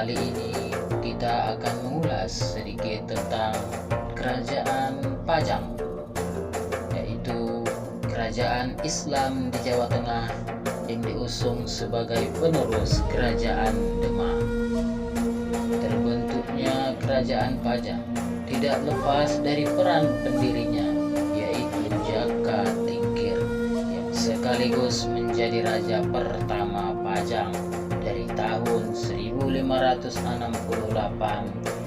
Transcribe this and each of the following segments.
Kali ini kita akan mengulas sedikit tentang Kerajaan Pajang, yaitu kerajaan Islam di Jawa Tengah yang diusung sebagai penerus Kerajaan Demak. Terbentuknya Kerajaan Pajang tidak lepas dari peran pendirinya, yaitu Jaka Tingkir, yang sekaligus menjadi raja pertama Pajang dari tahun 1568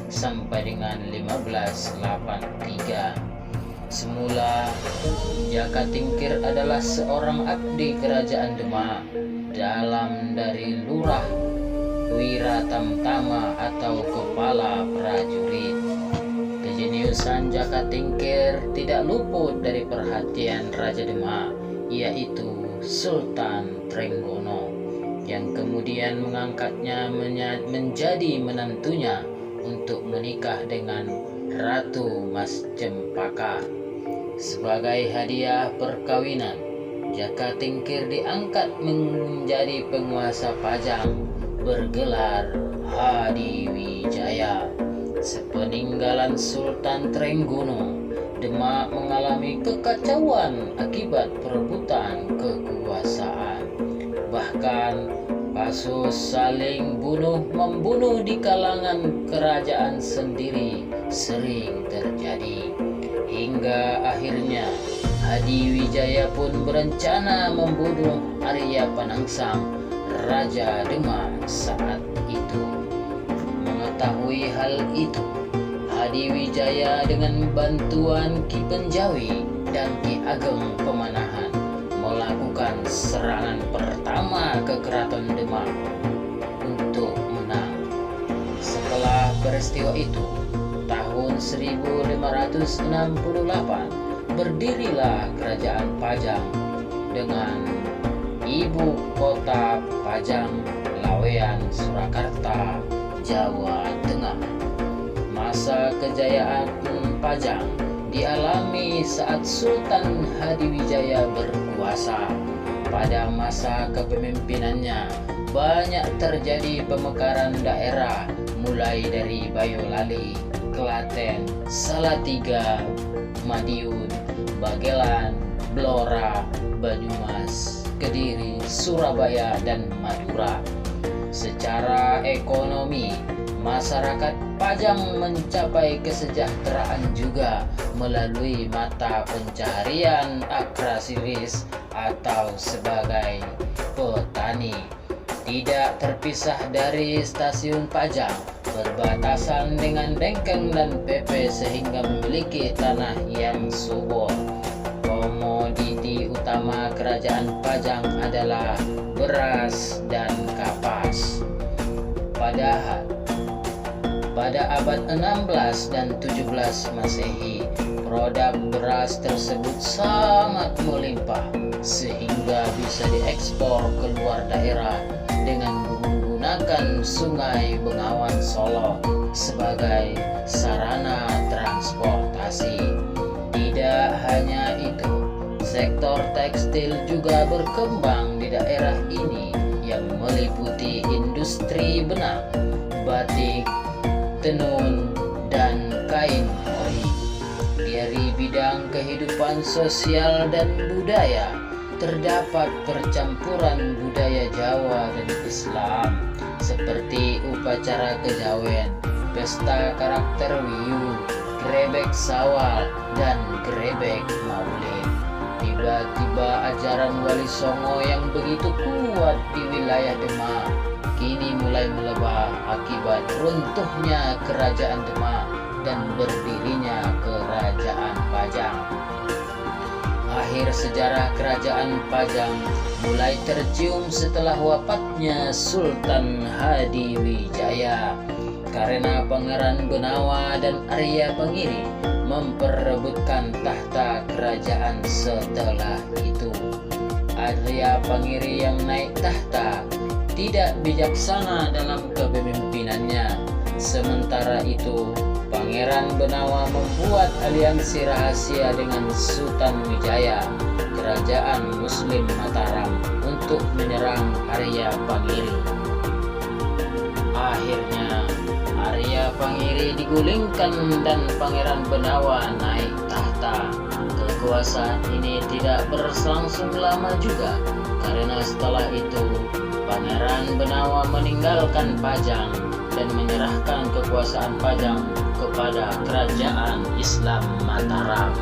sampai dengan 1583. Semula, Jaka Tingkir adalah seorang abdi kerajaan Demak dalam dari lurah, wira tamtama atau kepala prajurit. Kejeniusan Jaka Tingkir tidak luput dari perhatian Raja Demak, yaitu Sultan Trenggono, yang kemudian mengangkatnya menjadi menantunya untuk menikah dengan Ratu Mas Cempaka. Sebagai hadiah perkawinan, Jaka Tingkir diangkat menjadi penguasa Pajang bergelar Hadiwijaya. Sepeninggalan Sultan Trenggono, Demak mengalami kekacauan akibat perebutan kekuasaan. Bahkan kasus saling bunuh-membunuh di kalangan kerajaan sendiri sering terjadi, hingga akhirnya Hadiwijaya pun berencana membunuh Arya Panangsang, Raja Demak saat itu. Mengetahui hal itu, Hadiwijaya dengan bantuan Ki Penjawi dan Ki Ageng Pemanahan melakukan serangan pertama ke Keraton Demak untuk menang. Setelah peristiwa itu, tahun 1568 berdirilah Kerajaan Pajang dengan ibu kota Pajang, Lawean, Surakarta, Jawa Tengah. Masa kejayaan Pajang dialami saat Sultan Hadiwijaya berkuasa. Pada masa kepemimpinannya, banyak terjadi pemekaran daerah mulai dari Bayolali, Klaten, Salatiga, Madiun, Bagelan, Blora, Banyumas, Kediri, Surabaya, dan Madura. Secara ekonomi, masyarakat Pajang mencapai kesejahteraan juga melalui mata pencaharian agraris atau sebagai petani. Tidak terpisah dari stasiun Pajang, berbatasan dengan Dengkeng dan PP sehingga memiliki tanah yang subur. Komoditi utama kerajaan Pajang adalah beras dan kapas. Padahal pada abad 16 dan 17 Masehi, produk beras tersebut sangat melimpah sehingga bisa diekspor ke luar daerah dengan menggunakan Sungai Bengawan Solo sebagai sarana transportasi. Tidak hanya itu, sektor tekstil juga berkembang di daerah ini yang meliputi industri benang, batik, tenun, dan kain ori. Dari bidang kehidupan sosial dan budaya, terdapat percampuran budaya Jawa dan Islam seperti upacara kejawen, pesta karakter Wiyu, grebek sawal, dan grebek maulid. Tiba-tiba ajaran Wali Songo yang begitu kuat di wilayah Demak kini mulai melebah akibat runtuhnya Kerajaan Demak dan berdirinya Kerajaan Pajang. Akhir sejarah Kerajaan Pajang mulai tercium setelah wafatnya Sultan Hadiwijaya, karena Pangeran Benawa dan Arya Pangiri memperebutkan tahta kerajaan setelah itu. Arya Pangiri yang naik tahta tidak bijaksana dalam kepemimpinannya. Sementara itu, Pangeran Benawa membuat aliansi rahasia dengan Sultan Wijaya, kerajaan Muslim Mataram, untuk menyerang Arya Pangiri. Akhirnya Pangiri digulingkan dan Pangeran Benawa naik tahta. Kekuasaan ini tidak berlangsung lama juga, karena setelah itu Pangeran Benawa meninggalkan Pajang dan menyerahkan kekuasaan Pajang kepada Kerajaan Islam Mataram.